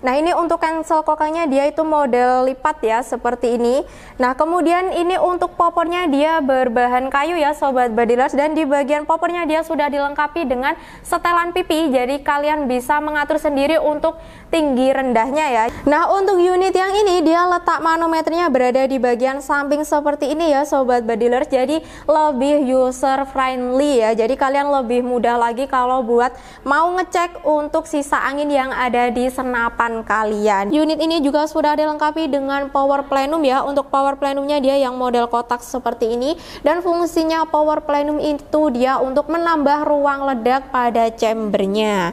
Nah ini untuk cancel kokangnya dia itu model lipat ya seperti ini. Nah kemudian ini untuk popornya dia berbahan kayu ya sobat bodylers, dan di bagian popornya dia sudah dilengkapi dengan setelan pipi, jadi kalian bisa mengatur sendiri untuk tinggi rendahnya ya. Nah untuk unit yang ini dia letak manometernya berada di bagian samping seperti ini ya sobat bodylers, jadi lebih user friendly ya, jadi kalian lebih mudah lagi kalau buat mau ngecek untuk sisa angin yang ada di senapan kalian. Unit ini juga sudah dilengkapi dengan power plenum ya. Untuk power plenumnya dia yang model kotak seperti ini, dan fungsinya power plenum itu dia untuk menambah ruang ledak pada chambernya.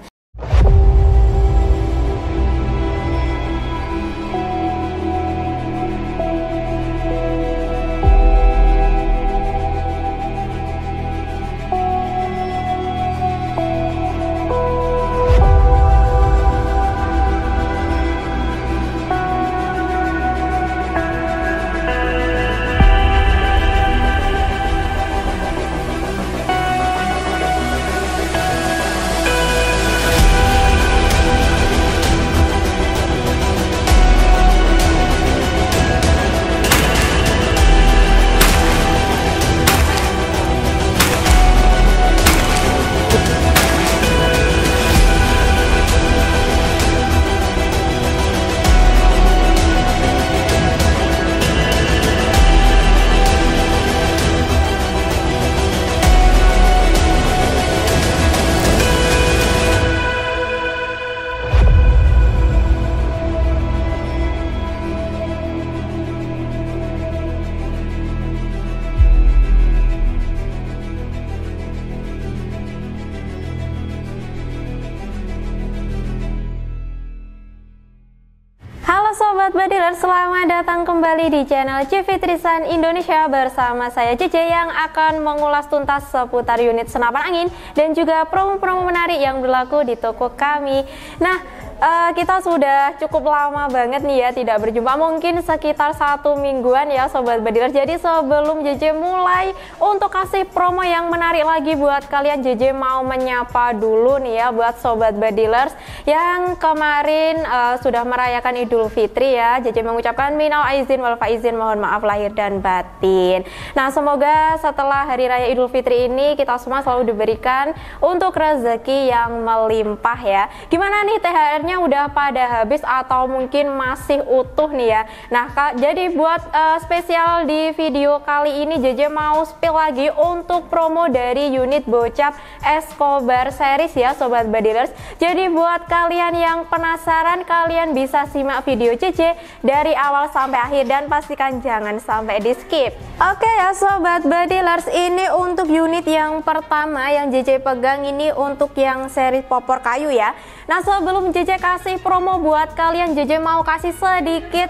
Sobat bodylers, selamat datang kembali di channel CV Trisan Indonesia bersama saya Cece yang akan mengulas tuntas seputar unit senapan angin dan juga promo-promo menarik yang berlaku di toko kami. Nah, kita sudah cukup lama banget nih ya tidak berjumpa, mungkin sekitar 1 mingguan ya sobat bodylers. Jadi sebelum JJ mulai untuk kasih promo yang menarik lagi buat kalian, JJ mau menyapa dulu nih ya buat sobat bodylers yang kemarin sudah merayakan Idul Fitri ya. JJ mengucapkan minal aizin wal faizin, mohon maaf lahir dan batin. Nah semoga setelah hari raya Idul Fitri ini kita semua selalu diberikan untuk rezeki yang melimpah ya. Gimana nih THR-nya udah pada habis atau mungkin masih utuh nih ya? Nah jadi buat spesial di video kali ini JJ mau spill lagi untuk promo dari unit Bocap Escobar series ya sobat bodylers. Jadi buat kalian yang penasaran, kalian bisa simak video JJ dari awal sampai akhir dan pastikan jangan sampai di skip. Oke ya sobat bodylers, ini untuk unit yang pertama yang JJ pegang ini untuk yang seri popor kayu ya. Nah sebelum JJ kasih promo buat kalian, JJ mau kasih sedikit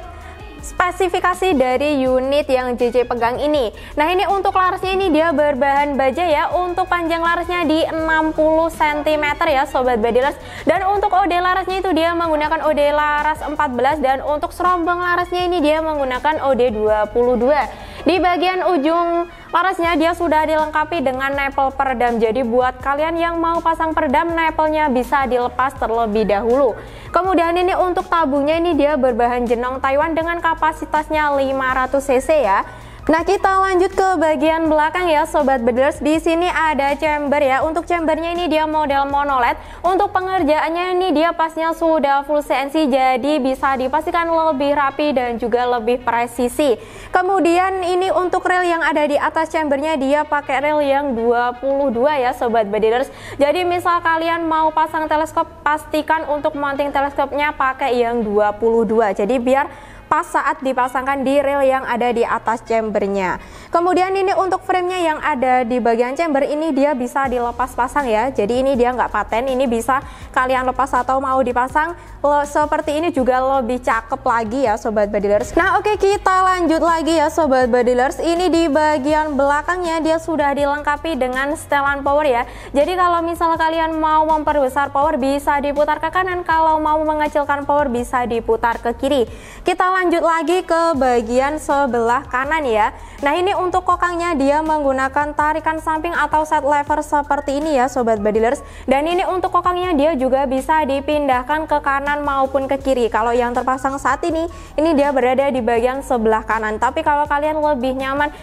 spesifikasi dari unit yang JJ pegang ini. Nah ini untuk larasnya ini dia berbahan baja ya. Untuk panjang larasnya di 60 cm ya sobat bodylers, dan untuk OD larasnya itu dia menggunakan OD laras 14, dan untuk serombong larasnya ini dia menggunakan OD 22. Di bagian ujung larasnya dia sudah dilengkapi dengan nepel peredam, jadi buat kalian yang mau pasang peredam, nepelnya bisa dilepas terlebih dahulu. Kemudian ini untuk tabungnya ini dia berbahan jenong Taiwan dengan kapasitasnya 500 cc ya. Nah kita lanjut ke bagian belakang ya sobat bodylers. Di sini ada chamber ya. Untuk chambernya ini dia model monoled. Untuk pengerjaannya ini dia pasnya sudah full CNC, jadi bisa dipastikan lebih rapi dan juga lebih presisi. Kemudian ini untuk rel yang ada di atas chambernya dia pakai rel yang 22 ya sobat bodylers. Jadi misal kalian mau pasang teleskop, pastikan untuk mounting teleskopnya pakai yang 22. Jadi biar pas saat dipasangkan di rel yang ada di atas chambernya. Kemudian ini untuk framenya yang ada di bagian chamber ini dia bisa dilepas pasang ya. Jadi ini dia nggak paten, ini bisa kalian lepas atau mau dipasang seperti ini juga lebih cakep lagi ya sobat bodylers. Nah oke, kita lanjut lagi ya sobat bodylers. Ini di bagian belakangnya dia sudah dilengkapi dengan setelan power ya. Jadi kalau misal kalian mau memperbesar power bisa diputar ke kanan, kalau mau mengecilkan power bisa diputar ke kiri. Kita lanjut lagi ke bagian sebelah kanan ya. Nah ini untuk kokangnya dia menggunakan tarikan samping atau side lever seperti ini ya Sobat Badilers. Dan ini untuk kokangnya dia juga bisa dipindahkan ke kanan maupun ke kiri. Kalau yang terpasang saat ini dia berada di bagian sebelah kanan. Tapi kalau kalian lebih nyaman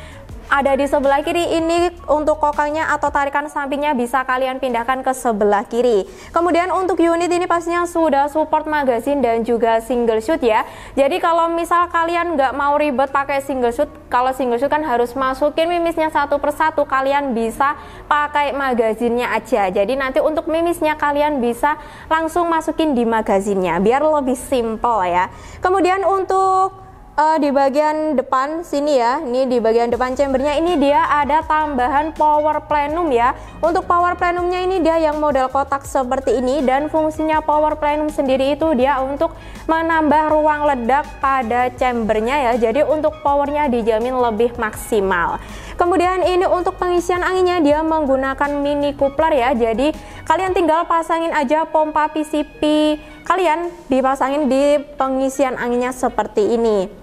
ada di sebelah kiri, ini untuk kokangnya atau tarikan sampingnya bisa kalian pindahkan ke sebelah kiri. Kemudian untuk unit ini pastinya sudah support magazine dan juga single shoot ya. Jadi kalau misal kalian nggak mau ribet pakai single shoot, kalau single shoot kan harus masukin mimisnya satu persatu, kalian bisa pakai magazinnya aja. Jadi nanti untuk mimisnya kalian bisa langsung masukin di magazinnya biar lebih simple ya. Kemudian untuk di bagian depan sini ya, ini di bagian depan chambernya ini dia ada tambahan power plenum ya. Untuk power plenumnya ini dia yang model kotak seperti ini, dan fungsinya power plenum sendiri itu dia untuk menambah ruang ledak pada chambernya ya. Jadi untuk powernya dijamin lebih maksimal. Kemudian ini untuk pengisian anginnya dia menggunakan mini coupler ya. Jadi kalian tinggal pasangin aja pompa PCP kalian, dipasangin di pengisian anginnya seperti ini.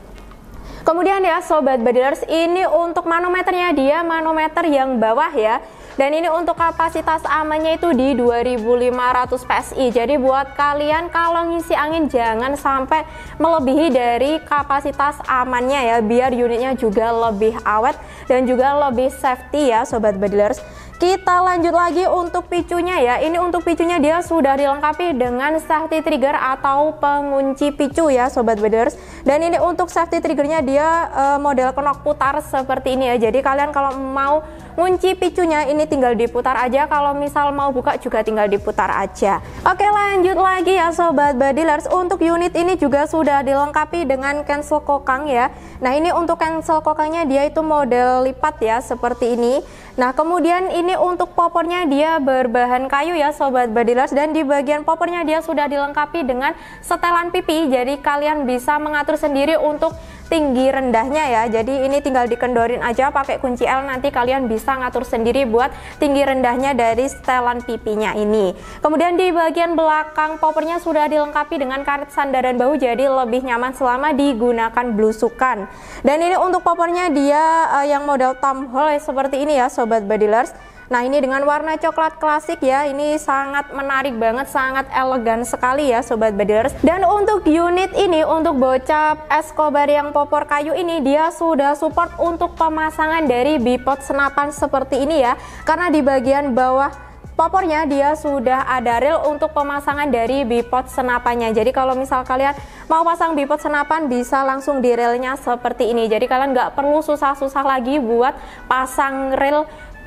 Kemudian ya Sobat Badilers, ini untuk manometernya dia manometer yang bawah ya. Dan ini untuk kapasitas amannya itu di 2500 PSI. Jadi buat kalian kalau ngisi angin jangan sampai melebihi dari kapasitas amannya ya, biar unitnya juga lebih awet dan juga lebih safety ya Sobat Badilers. Kita lanjut lagi untuk picunya ya. Ini untuk picunya dia sudah dilengkapi dengan safety trigger atau pengunci picu ya Sobat Badilers. Dan ini untuk safety triggernya dia model kenok putar seperti ini ya. Jadi kalian kalau mau ngunci picunya ini tinggal diputar aja, kalau misal mau buka juga tinggal diputar aja. Oke, lanjut lagi ya Sobat Badilers. Untuk unit ini juga sudah dilengkapi dengan cancel kokang ya. Nah ini untuk cancel kokangnya dia itu model lipat ya seperti ini. Nah kemudian ini untuk popornya dia berbahan kayu ya Sobat Badilers, dan di bagian popornya dia sudah dilengkapi dengan setelan pipi. Jadi kalian bisa mengatur sendiri untuk tinggi rendahnya ya. Jadi ini tinggal dikendorin aja pakai kunci L, nanti kalian bisa ngatur sendiri buat tinggi rendahnya dari setelan pipinya ini. Kemudian di bagian belakang popornya sudah dilengkapi dengan karet sandaran bahu, jadi lebih nyaman selama digunakan belusukan. Dan ini untuk popornya dia yang model thumb hole seperti ini ya Sobat Badilers. Nah ini dengan warna coklat klasik ya, ini sangat menarik banget, sangat elegan sekali ya Sobat Badilers. Dan untuk unit ini, untuk bocap Escobar yang popor kayu ini, dia sudah support untuk pemasangan dari bipod senapan seperti ini ya. Karena di bagian bawah popornya dia sudah ada reel untuk pemasangan dari bipod senapannya. Jadi kalau misal kalian mau pasang bipod senapan bisa langsung di reelnya seperti ini. Jadi kalian nggak perlu susah-susah lagi buat pasang reel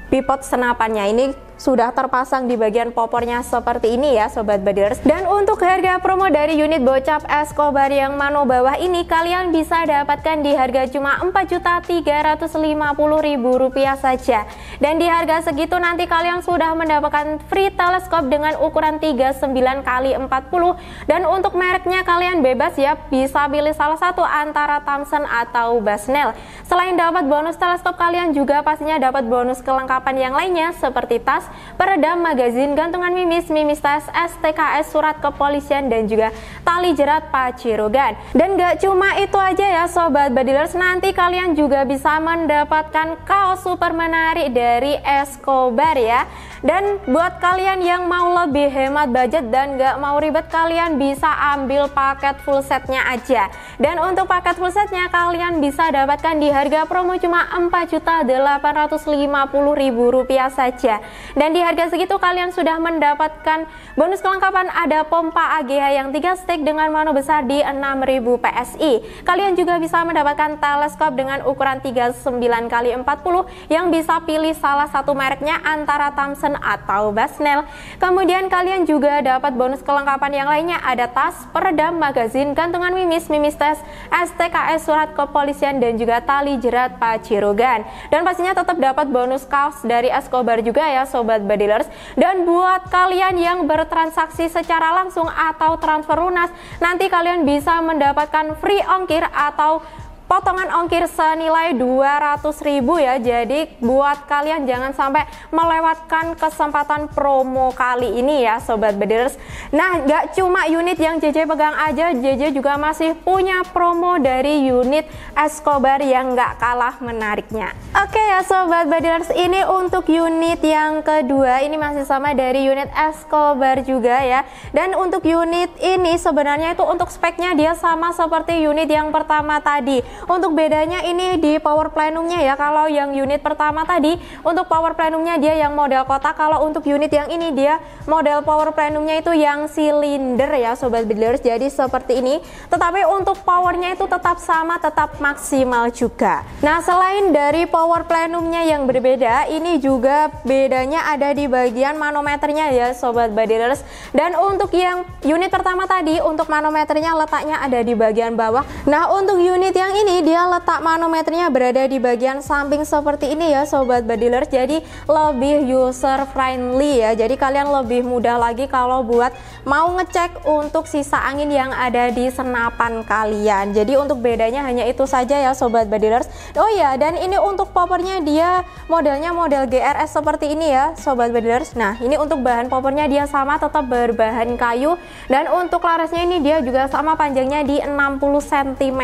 bipod senapannya. Ini sudah terpasang di bagian popornya seperti ini ya Sobat Badilers. Dan untuk harga promo dari unit bocap Escobar yang mano bawah ini kalian bisa dapatkan di harga cuma Rp4.350.000 saja. Dan di harga segitu nanti kalian sudah mendapatkan free teleskop dengan ukuran 39x40. Dan untuk mereknya kalian bebas ya, bisa pilih salah satu antara Thomson atau Basnel. Selain dapat bonus teleskop, kalian juga pastinya dapat bonus kelengkapan yang lainnya seperti tas, peredam, magazin, gantungan mimis, mimis tas, STKS, surat kepolisian, dan juga tali jerat pacirogan. Dan gak cuma itu aja ya Sobat Badilers, nanti kalian juga bisa mendapatkan kaos super menarik dari Escobar ya. Dan buat kalian yang mau lebih hemat budget dan gak mau ribet, kalian bisa ambil paket full setnya aja. Dan untuk paket full setnya kalian bisa dapatkan di harga promo cuma Rp4.850.000 saja. Dan di harga segitu kalian sudah mendapatkan bonus kelengkapan, ada pompa AGH yang 3 stick dengan mano besar di 6000 PSI. Kalian juga bisa mendapatkan teleskop dengan ukuran 39x40 yang bisa pilih salah satu mereknya antara Thomson atau Basnel. Kemudian kalian juga dapat bonus kelengkapan yang lainnya, ada tas, peredam, magazin, gantungan mimis, mimis tes, STKS, surat kepolisian, dan juga tali jerat pacirogan. Dan pastinya tetap dapat bonus kaos dari Escobar juga ya Sobat Badilers. Dan buat kalian yang bertransaksi secara langsung atau transfer lunas, nanti kalian bisa mendapatkan free ongkir atau potongan ongkir senilai 200.000 ya. Jadi buat kalian jangan sampai melewatkan kesempatan promo kali ini ya Sobat Badilers. Nah, nggak cuma unit yang JJ pegang aja, JJ juga masih punya promo dari unit Escobar yang nggak kalah menariknya. Oke ya Sobat Badilers, ini untuk unit yang kedua, ini masih sama dari unit Escobar juga ya. Dan untuk unit ini sebenarnya itu untuk speknya dia sama seperti unit yang pertama tadi. Untuk bedanya ini di power plenumnya ya. Kalau yang unit pertama tadi untuk power plenumnya dia yang model kotak, kalau untuk unit yang ini dia model power plenumnya itu yang silinder ya Sobat Badilers. Jadi seperti ini, tetapi untuk powernya itu tetap sama, tetap maksimal juga. Nah, selain dari power plenumnya yang berbeda, ini juga bedanya ada di bagian manometernya ya Sobat Badilers. Dan untuk yang unit pertama tadi, untuk manometernya letaknya ada di bagian bawah. Nah, untuk unit yang ini dia letak manometernya berada di bagian samping seperti ini ya Sobat Badilers. Jadi lebih user friendly ya. Jadi kalian lebih mudah lagi kalau buat mau ngecek untuk sisa angin yang ada di senapan kalian. Jadi untuk bedanya hanya itu saja ya Sobat Badilers. Oh ya, dan ini untuk poppernya dia modelnya model GRS seperti ini ya Sobat Badilers. Nah, ini untuk bahan poppernya dia sama, tetap berbahan kayu. Dan untuk larasnya ini dia juga sama, panjangnya di 60 cm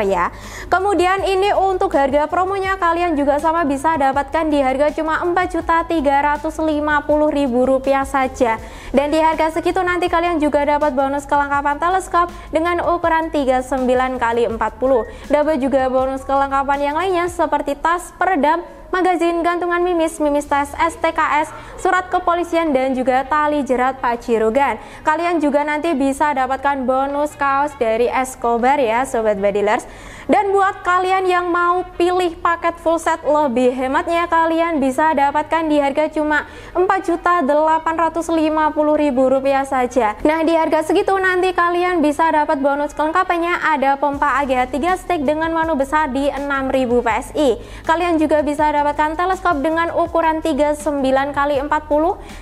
ya. Kemudian ini untuk harga promonya kalian juga sama, bisa dapatkan di harga cuma Rp4.350.000 saja. Dan di harga segitu nanti kalian juga dapat bonus kelengkapan teleskop dengan ukuran 39x40. Dapat juga bonus kelengkapan yang lainnya seperti tas peredam, magazin gantungan mimis, mimis tes STKS, surat kepolisian, dan juga tali jerat pacirogan. Kalian juga nanti bisa dapatkan bonus kaos dari Escobar ya Sobat Badilers. Dan buat kalian yang mau pilih paket full set lebih hematnya, kalian bisa dapatkan di harga cuma Rp4.850.000 saja. Nah, di harga segitu nanti kalian bisa dapat bonus kelengkapannya, ada pompa AGH 3 stick dengan manu besar di 6000 PSI. Kalian juga bisa dapatkan teleskop dengan ukuran 39x40,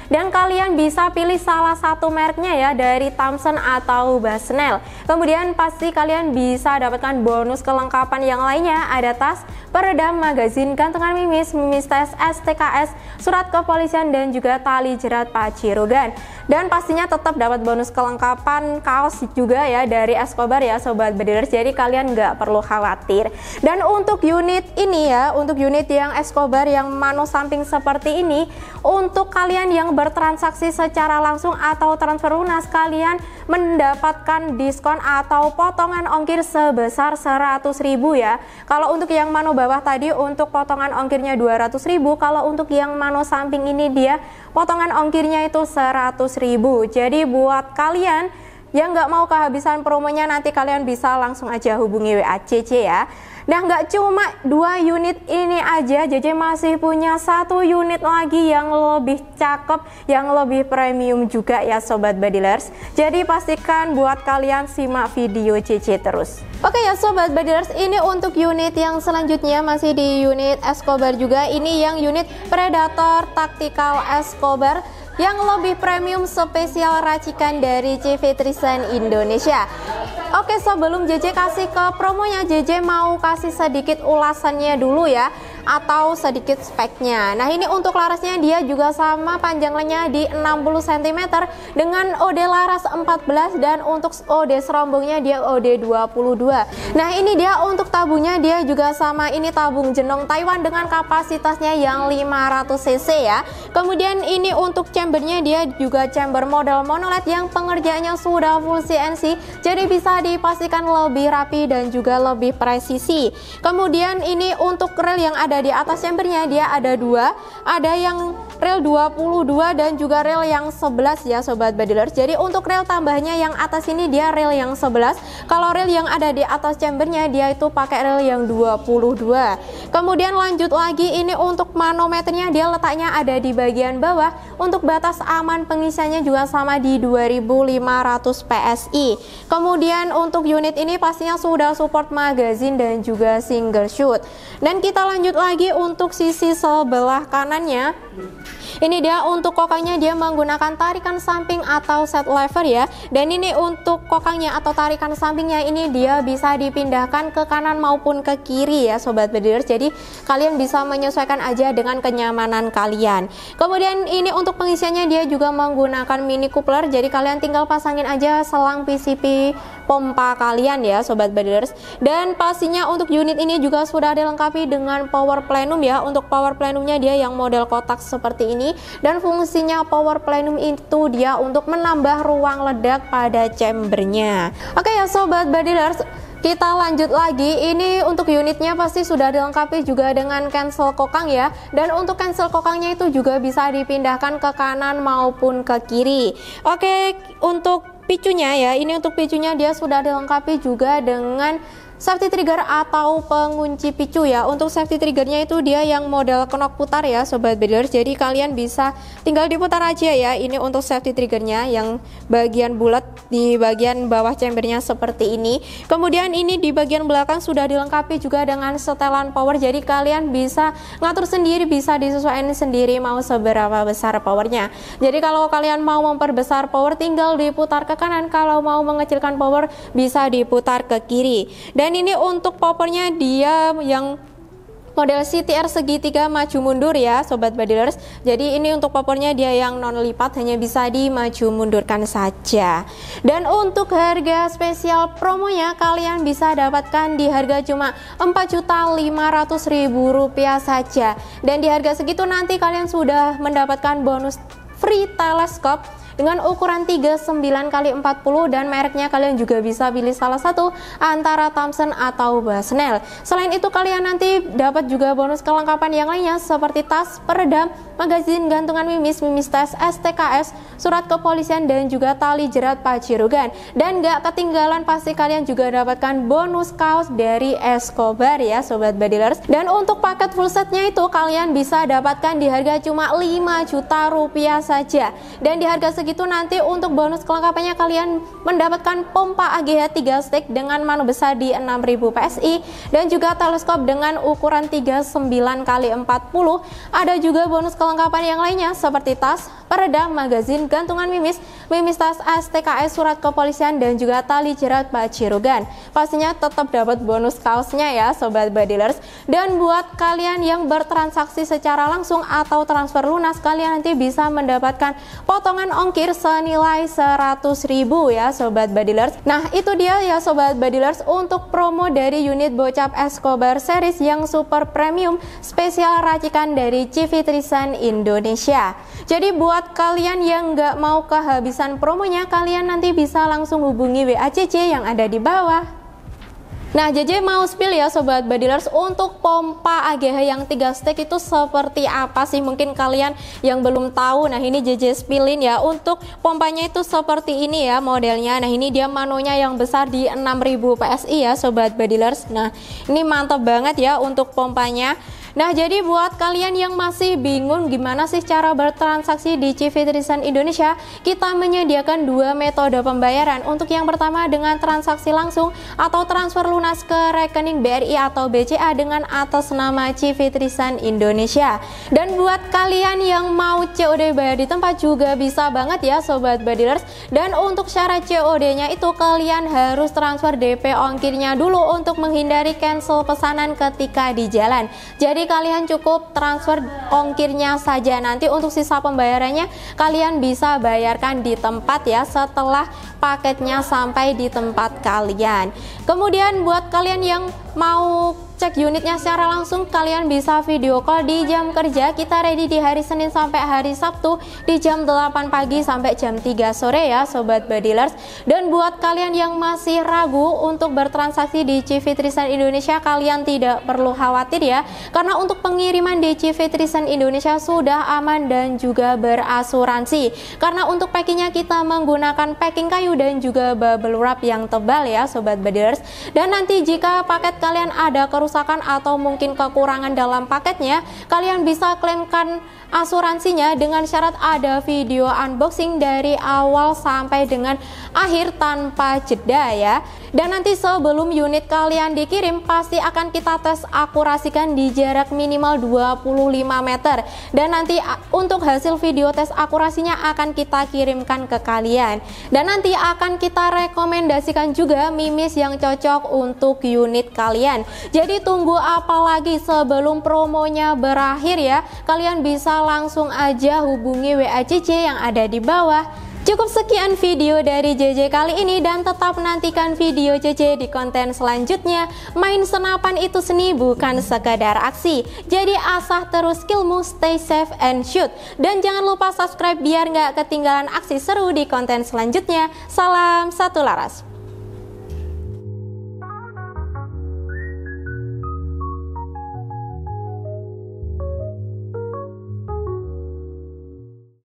dan kalian bisa pilih salah satu mereknya ya, dari Thomson atau Basnel. Kemudian pasti kalian bisa dapatkan bonus kelengkapan yang lainnya, ada tas peredam, magazin gantungan mimis, mimis tes STKS, surat kepolisian, dan juga tali jerat pacirogan. Dan pastinya tetap dapat bonus kelengkapan kaos juga ya dari Escobar ya Sobat Badilers. Jadi kalian nggak perlu khawatir. Dan untuk unit ini ya, untuk unit yang Escobar yang mano samping seperti ini, untuk kalian yang bertransaksi secara langsung atau transfer lunas, kalian mendapatkan diskon atau potongan ongkir sebesar 100.000 ya. Kalau untuk yang mano bawah tadi untuk potongan ongkirnya 200.000, kalau untuk yang mano samping ini dia potongan ongkirnya itu 100.000. Jadi buat kalian yang nggak mau kehabisan promonya, nanti kalian bisa langsung aja hubungi WA CC ya. Nah, nggak cuma 2 unit ini aja, JJ masih punya 1 unit lagi yang lebih cakep, yang lebih premium juga ya Sobat Badilers. Jadi pastikan buat kalian simak video JJ terus. Oke ya Sobat Badilers, ini untuk unit yang selanjutnya masih di unit Escobar juga. Ini yang unit Predator Tactical Escobar yang lebih premium, spesial racikan dari CV Trisan Indonesia. Oke, sebelum JJ kasih ke promonya, JJ mau kasih sedikit ulasannya dulu ya, atau sedikit speknya. Nah, ini untuk larasnya dia juga sama, panjangnya di 60 cm dengan OD laras 14, dan untuk OD serombongnya dia OD 22. Nah, ini dia untuk tabungnya dia juga sama, ini tabung jenong Taiwan dengan kapasitasnya yang 500 cc ya. Kemudian ini untuk chambernya dia juga chamber model monolith yang pengerjaannya sudah full CNC, jadi bisa dipastikan lebih rapi dan juga lebih presisi. Kemudian ini untuk rel yang ada di atas chambernya dia ada 2, ada yang rel 22 dan juga rel yang 11 ya Sobat Badilers. Jadi untuk rel tambahnya yang atas ini dia rel yang 11, kalau rel yang ada di atas chambernya dia itu pakai rel yang 22. Kemudian lanjut lagi, ini untuk manometernya dia letaknya ada di bagian bawah. Untuk batas aman pengisiannya juga sama di 2500 PSI. Kemudian untuk unit ini pastinya sudah support magazine dan juga single shoot. Dan kita lanjut lagi untuk sisi sebelah kanannya. Ini dia untuk kokangnya, dia menggunakan tarikan samping atau set lever ya. Dan ini untuk kokangnya atau tarikan sampingnya ini dia bisa dipindahkan ke kanan maupun ke kiri ya Sobat Badilers. Jadi kalian bisa menyesuaikan aja dengan kenyamanan kalian. Kemudian ini untuk pengisiannya dia juga menggunakan mini coupler. Jadi kalian tinggal pasangin aja selang PCP pompa kalian ya Sobat Badilers. Dan pastinya untuk unit ini juga sudah dilengkapi dengan power plenum ya. Untuk power plenumnya dia yang model kotak seperti ini, dan fungsinya power plenum itu dia untuk menambah ruang ledak pada chambernya. Oke ya Sobat Badilers, kita lanjut lagi. Ini untuk unitnya pasti sudah dilengkapi juga dengan cancel kokang ya. Dan untuk cancel kokangnya itu juga bisa dipindahkan ke kanan maupun ke kiri. Oke, untuk picunya ya, ini untuk picunya dia sudah dilengkapi juga dengan safety trigger atau pengunci picu ya. Untuk safety triggernya itu dia yang model knock putar ya Sobat Badilers. Jadi kalian bisa tinggal diputar aja ya. Ini untuk safety triggernya yang bagian bulat di bagian bawah chambernya seperti ini. Kemudian ini di bagian belakang sudah dilengkapi juga dengan setelan power. Jadi kalian bisa ngatur sendiri, bisa disesuaikan sendiri mau seberapa besar powernya. Jadi kalau kalian mau memperbesar power tinggal diputar ke kanan, kalau mau mengecilkan power bisa diputar ke kiri. Dan ini untuk powernya dia yang model CTR segitiga maju mundur ya Sobat Badilers. Jadi ini untuk powernya dia yang non lipat, hanya bisa dimaju mundurkan saja. Dan untuk harga spesial promonya kalian bisa dapatkan di harga cuma Rp4.500.000 saja. Dan di harga segitu nanti kalian sudah mendapatkan bonus free teleskop dengan ukuran 39x40, dan mereknya kalian juga bisa pilih salah satu antara Thomson atau Bushnell. Selain itu kalian nanti dapat juga bonus kelengkapan yang lainnya seperti tas, peredam, magazin gantungan mimis, mimis tes, STKS, surat kepolisian, dan juga tali jerat pacirugan. Dan gak ketinggalan pasti kalian juga dapatkan bonus kaos dari Escobar ya Sobat Badilers. Dan untuk paket full setnya itu kalian bisa dapatkan di harga cuma Rp5 juta saja. Dan di harga segitu nanti untuk bonus kelengkapannya kalian mendapatkan pompa AGH 3 stick dengan manu besar di 6000 PSI, dan juga teleskop dengan ukuran 39x40. Ada juga bonus kelengkapan yang lainnya seperti tas, peredam, magazin, gantungan mimis, mimis tas, STKS, surat kepolisian, dan juga tali jerat pacirugan. Pastinya tetap dapat bonus kaosnya ya Sobat Badilers. Dan buat kalian yang bertransaksi secara langsung atau transfer lunas, kalian nanti bisa mendapatkan potongan ongkir senilai 100.000 ya Sobat Badilers. Nah itu dia ya Sobat Badilers untuk promo dari unit Bocap Escobar series yang super premium spesial racikan dari CV Trisan Indonesia. Jadi buat kalian yang nggak mau kehabisan promonya, kalian nanti bisa langsung hubungi WA JJ yang ada di bawah. Nah JJ mau spill ya Sobat Badilers, untuk pompa AGH yang 3 stick itu seperti apa sih, mungkin kalian yang belum tahu. Nah ini JJ spillin ya. Untuk pompanya itu seperti ini ya modelnya. Nah ini dia manonya yang besar di 6000 PSI ya Sobat Badilers. Nah ini mantap banget ya untuk pompanya. Nah jadi buat kalian yang masih bingung gimana sih cara bertransaksi di CV Trisan Indonesia, kita menyediakan dua metode pembayaran. Untuk yang pertama dengan transaksi langsung atau transfer lunas ke rekening BRI atau BCA dengan atas nama CV Trisan Indonesia. Dan buat kalian yang mau COD bayar di tempat juga bisa banget ya Sobat Badilers. Dan untuk syarat COD-nya itu kalian harus transfer DP ongkirnya dulu untuk menghindari cancel pesanan ketika di jalan. Jadi kalian cukup transfer ongkirnya saja, nanti untuk sisa pembayarannya kalian bisa bayarkan di tempat ya setelah paketnya sampai di tempat kalian. Kemudian buat kalian yang mau cek unitnya secara langsung, kalian bisa video call di jam kerja. Kita ready di hari Senin sampai hari Sabtu di jam 8 pagi sampai jam 3 sore ya Sobat Badilers. Dan buat kalian yang masih ragu untuk bertransaksi di CV Trisan Indonesia, kalian tidak perlu khawatir ya, karena untuk pengiriman di CV Trisan Indonesia sudah aman dan juga berasuransi. Karena untuk packingnya kita menggunakan packing kayu dan juga bubble wrap yang tebal ya Sobat Badilers. Dan nanti jika paket kalian ada kerusakan atau mungkin kekurangan dalam paketnya, kalian bisa klaimkan asuransinya dengan syarat ada video unboxing dari awal sampai dengan akhir tanpa jeda ya. Dan nanti sebelum unit kalian dikirim, pasti akan kita tes akurasikan di jarak minimal 25 meter. Dan nanti untuk hasil video tes akurasinya akan kita kirimkan ke kalian. Dan nanti akan kita rekomendasikan juga mimis yang cocok untuk unit kalian. Jadi tunggu apa lagi, sebelum promonya berakhir ya, kalian bisa langsung aja hubungi WA JJ yang ada di bawah. Cukup sekian video dari JJ kali ini, dan tetap nantikan video JJ di konten selanjutnya. Main senapan itu seni, bukan sekadar aksi. Jadi asah terus skillmu, stay safe and shoot. Dan jangan lupa subscribe biar nggak ketinggalan aksi seru di konten selanjutnya. Salam satu laras.